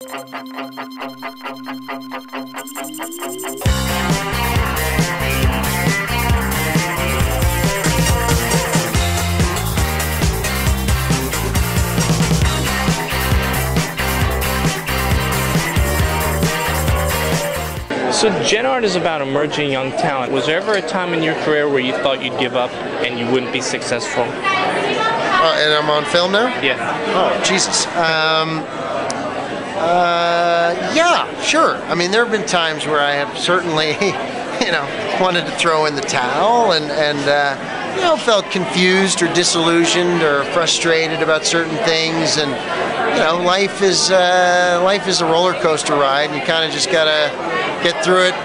So Gen Art is about emerging young talent. Was there ever a time in your career where you thought you'd give up and you wouldn't be successful? And I'm on film now? Yeah. Oh, Jesus. Yeah, sure. I mean, there have been times where I have certainly, you know, wanted to throw in the towel and you know, felt confused or disillusioned or frustrated about certain things. And, you know, life is a roller coaster ride, and you kind of just gotta get through it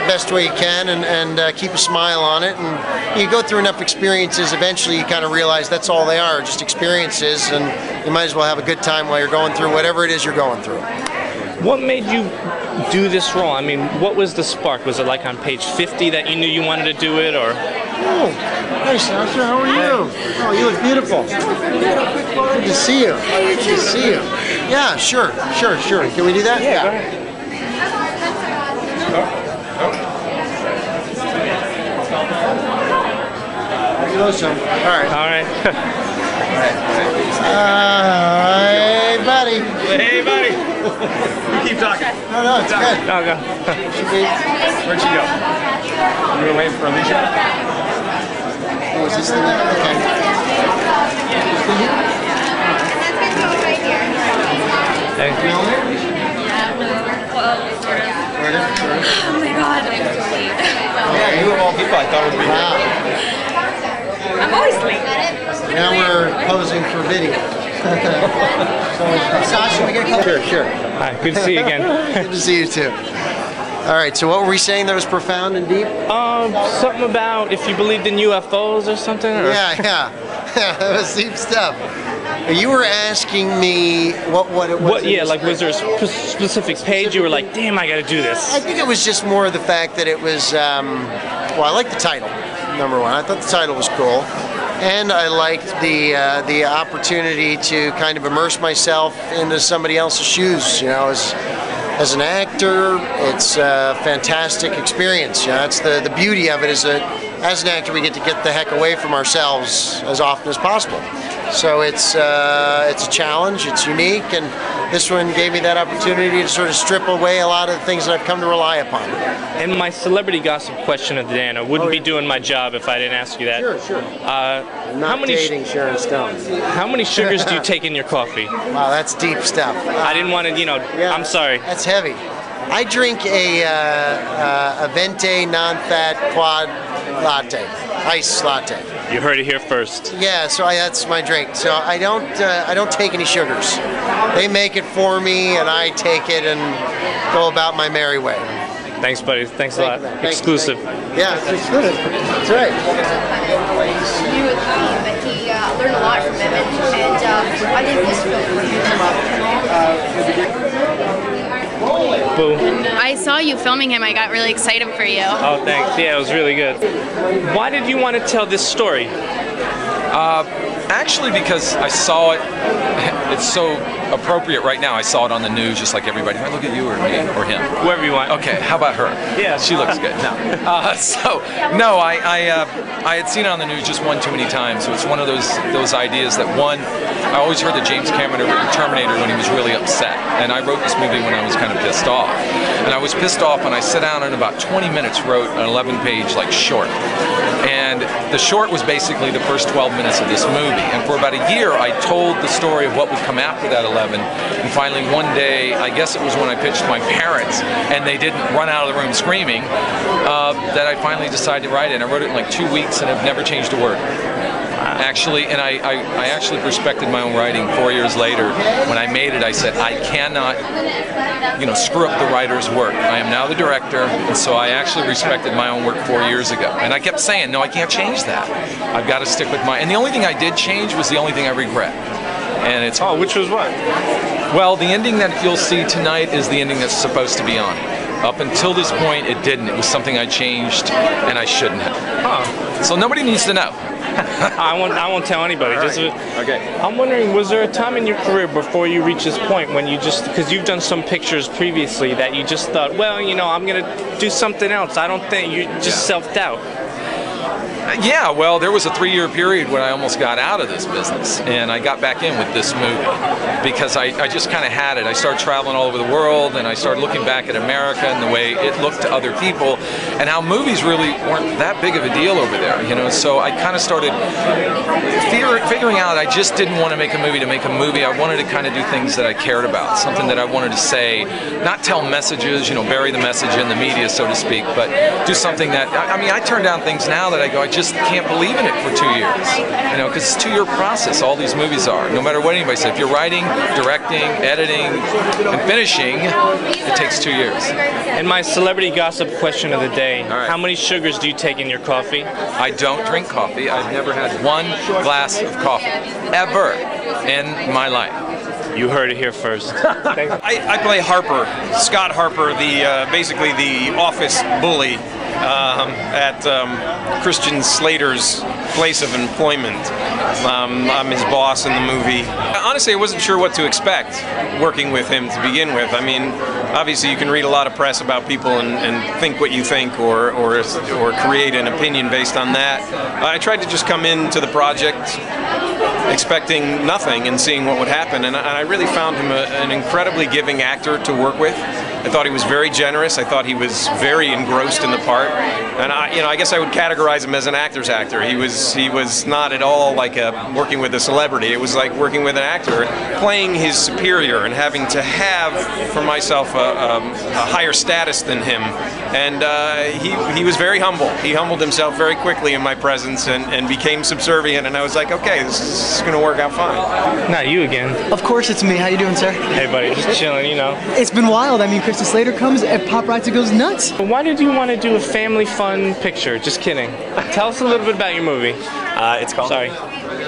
best way you can and keep a smile on it. And you go through enough experiences, eventually you kind of realize that's all they are, just experiences, and you might as well have a good time while you're going through whatever it is you're going through. What made you do this role? I mean, what was the spark? Was it like on page 50 that you knew you wanted to do it, or? Oh, hey Sascha, how are you? Oh, you look beautiful. Good to see you. Good to see you. Yeah, sure. Can we do that? Yeah, go ahead. All right. Hey, buddy. Hey, buddy. You keep talking. No, it's good. I'll go. Where'd she go? You were waiting for Elisha? Oh, is this the one? Okay. Hey. Oh my god. Yeah, you of all people I thought would be Wow. I'm always late. Now we're posing for video. So, Sascha, we get a couple? Sure. Hi, good to see you again. Good to see you too. All right, so what were we saying that was profound and deep? Something about if you believed in UFOs or something? Or? Yeah, that was deep stuff. You were asking me what it was. Yeah, like was there a specific page you were like, damn, I got to do this? I think it was just more of the fact that it was, well, I liked the title, number one. I thought the title was cool. And I liked the opportunity to kind of immerse myself into somebody else's shoes. You know, as an actor, it's a fantastic experience. You know, that's the beauty of it, is that as an actor we get to get the heck away from ourselves as often as possible. So it's a challenge, it's unique, and this one gave me that opportunity to sort of strip away a lot of the things that I've come to rely upon. And my celebrity gossip question of the day, and I wouldn't be doing my job if I didn't ask you that. Sure. I'm not dating Sharon Stone. How many sugars do you take in your coffee? Wow, that's deep stuff. I didn't want to, yeah, I'm sorry. That's heavy. I drink a venti non-fat quad latte, ice latte. You heard it here first. Yeah, so that's my drink. So I don't take any sugars. They make it for me, and I take it and go about my merry way. Thanks, buddy. Thanks a lot. Exclusive. Yeah, it's exclusive. That's right. He learned a lot from him, and I think this Boo. I saw you filming him. I got really excited for you. Oh, thanks. Yeah, it was really good. Why did you want to tell this story? Actually, because I saw it. It's so appropriate right now. I saw it on the news, just like everybody. Do I look at you or me or him? Whoever you want. Okay, how about her? Yeah, she looks good. No, I had seen it on the news just one too many times. So it's one of those ideas that I always heard that James Cameron had written Terminator when he was really upset, and I wrote this movie when I was kind of pissed off. And I was pissed off, and I sat down and in about 20 minutes wrote an 11-page short. And the short was basically the first 12 minutes of this movie. And for about a year, I told the story of what would come after that 11. And finally, one day, I guess it was when I pitched my parents, and they didn't run out of the room screaming, that I finally decided to write it. And I wrote it in 2 weeks, and I've never changed a word. Actually, and I actually respected my own writing 4 years later. When I made it, I said, I cannot, screw up the writer's work. I am now the director, and so I actually respected my own work 4 years ago. And I kept saying, no, I can't change that. I've got to stick with and the only thing I did change was the only thing I regret. And it's which was what? Well, the ending that you'll see tonight is the ending that's supposed to be on. Up until this point, it didn't. It was something I changed, and I shouldn't have. Huh. So nobody needs to know. I won't tell anybody. Right. Just Okay. I'm wondering, was there a time in your career before you reached this point when you just, because you've done some pictures previously, that you just thought, well, you know, I'm gonna do something else. I don't think you just self-doubt. Yeah, well, there was a 3-year period when I almost got out of this business, and I got back in with this movie because I just kind of had it. I started traveling all over the world, and I started looking back at America and the way it looked to other people, and how movies really weren't that big of a deal over there, you know. So I kind of started figuring out I just didn't want to make a movie to make a movie. I wanted to kind of do things that I cared about, something that I wanted to say, not tell messages, you know, bury the message in the media, so to speak, but do something that, I mean, I turn down things now that I go, I just can't believe in it for 2 years, you know, because it's a 2-year process. All these movies are, no matter what anybody says. If you're writing, directing, editing, and finishing, it takes 2 years. And my celebrity gossip question of the day: right. How many sugars do you take in your coffee? I don't drink coffee. I've never had 1 glass of coffee ever in my life. You heard it here first. I play Harper, Scott Harper, the basically the office bully at Christian Slater's place of employment. I'm his boss in the movie. Honestly, I wasn't sure what to expect working with him to begin with. I mean, obviously you can read a lot of press about people and think what you think, or create an opinion based on that. I tried to just come into the project expecting nothing and seeing what would happen, and I really found him an incredibly giving actor to work with. I thought he was very generous. I thought he was very engrossed in the part, and I guess I would categorize him as an actor's actor. He was not at all like working with a celebrity. It was like working with an actor, playing his superior and having to have for myself a higher status than him. And he was very humble. He humbled himself very quickly in my presence and became subservient. And I was like, okay, this is going to work out fine. Not you again. Of course it's me. How you doing, sir? Hey, buddy, just chilling, you know. It's been wild. I mean, Christian Slater comes and paparazzi goes nuts. Why did you want to do a family fun picture? Just kidding. Tell us a little bit about your movie. It's called. Sorry.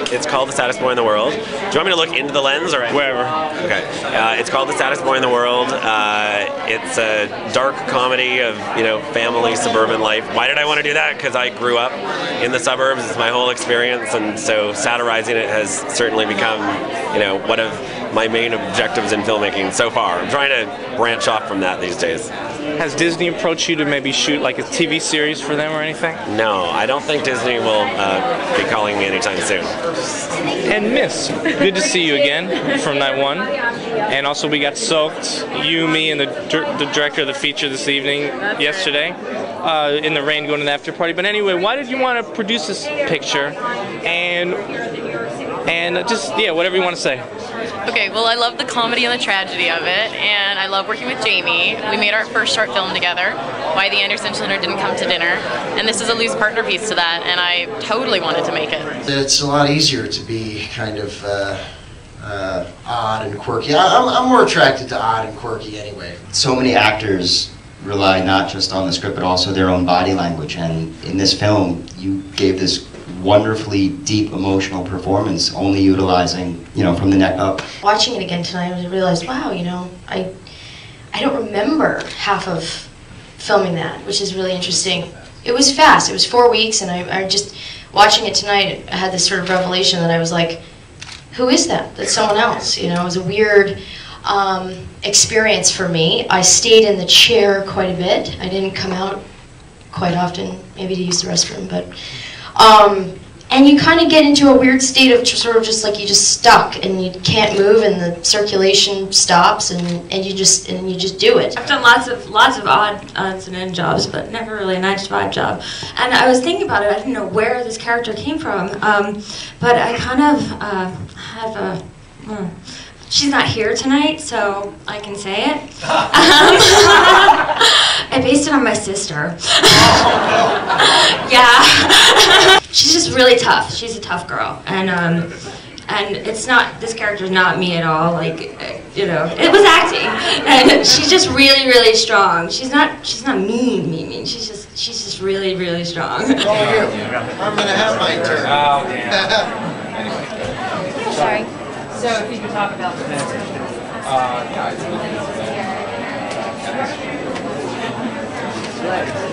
It's called The Saddest Boy in the World. Do you want me to look into the lens or Wherever. Okay. It's called The Saddest Boy in the World. It's a dark comedy of, you know, family, suburban life. Why did I want to do that? Because I grew up in the suburbs. It's my whole experience, and so satirizing it has certainly become, you know, one of my main objectives in filmmaking so far. I'm trying to branch off from that these days. Has Disney approached you to maybe shoot like a TV series for them or anything? No, I don't think Disney will be calling me anytime soon. And Miss, good to see you again from night one. And also we got soaked, you, me, and the director of the feature this evening, yesterday, in the rain going to the after party. But anyway, why did you want to produce this picture? And just, yeah, whatever you want to say. Okay, well, I love the comedy and the tragedy of it, and I love working with Jamie. We made our first short film together, Why the Anderson Children Didn't Come to Dinner, and this is a loose partner piece to that, and I totally wanted to make it. It's a lot easier to be kind of odd and quirky. I'm more attracted to odd and quirky anyway. So many actors rely not just on the script but also their own body language, and in this film you gave this wonderfully deep emotional performance, only utilizing, you know, from the neck up. Watching it again tonight, I realized, wow, you know, I don't remember half of filming that, which is really interesting. It was fast. It was 4 weeks, and I just, watching it tonight, I had this sort of revelation that I was like, who is that? That's someone else. You know, it was a weird experience for me. I stayed in the chair quite a bit. I didn't come out quite often, maybe to use the restroom, but and you kind of get into a weird state of sort of just like you're just stuck and you can't move and the circulation stops and you just do it. I've done lots of odds and end jobs, but never really a 9-to-5 job. And I was thinking about it. I didn't know where this character came from, but I kind of have a. She's not here tonight, so I can say it. I based it on my sister. Yeah. She's just really tough. She's a tough girl, and it's not, this character's not me at all. Like, you know, it was acting, and she's just really, really strong. She's not mean. She's just really, really strong. I'm gonna have my turn. Oh, yeah. Anyway. Sorry. So if you could talk about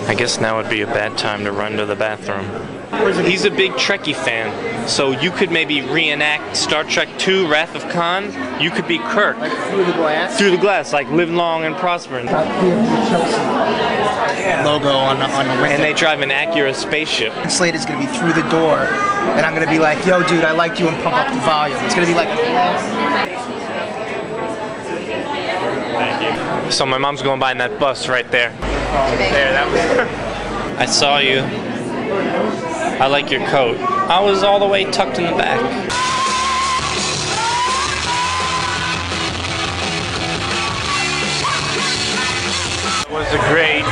I guess now would be a bad time to run to the bathroom. He's a big Trekkie fan, so you could maybe reenact Star Trek II, Wrath of Khan. You could be Kirk. Like through the glass? Through the glass, like live long and prosper. Logo on the window. And they drive an Acura spaceship. And Slater's gonna be through the door, and I'm gonna be like, yo dude, I liked you, and pump up the volume. It's gonna be like... So my mom's going by in that bus right there. There, that was her. I saw you. I like your coat. I was all the way tucked in the back. It was a great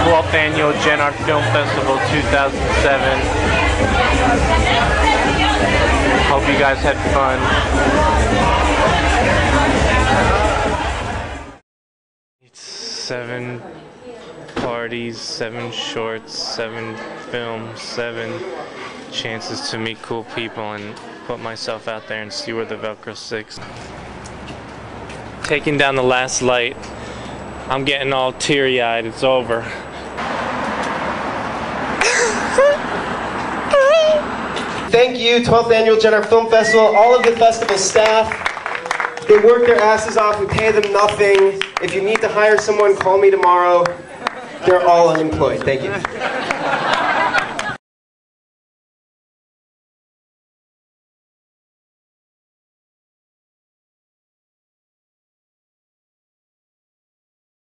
12th annual Gen Art Film Festival 2007. Hope you guys had fun. 7 parties, 7 shorts, 7 films, 7 chances to meet cool people and put myself out there and see where the Velcro sticks. Taking down the last light. I'm getting all teary-eyed. It's over. Thank you, 12th Annual Gen Art Film Festival, all of the festival staff. They work their asses off, we pay them nothing. If you need to hire someone, call me tomorrow. They're all unemployed. Thank you.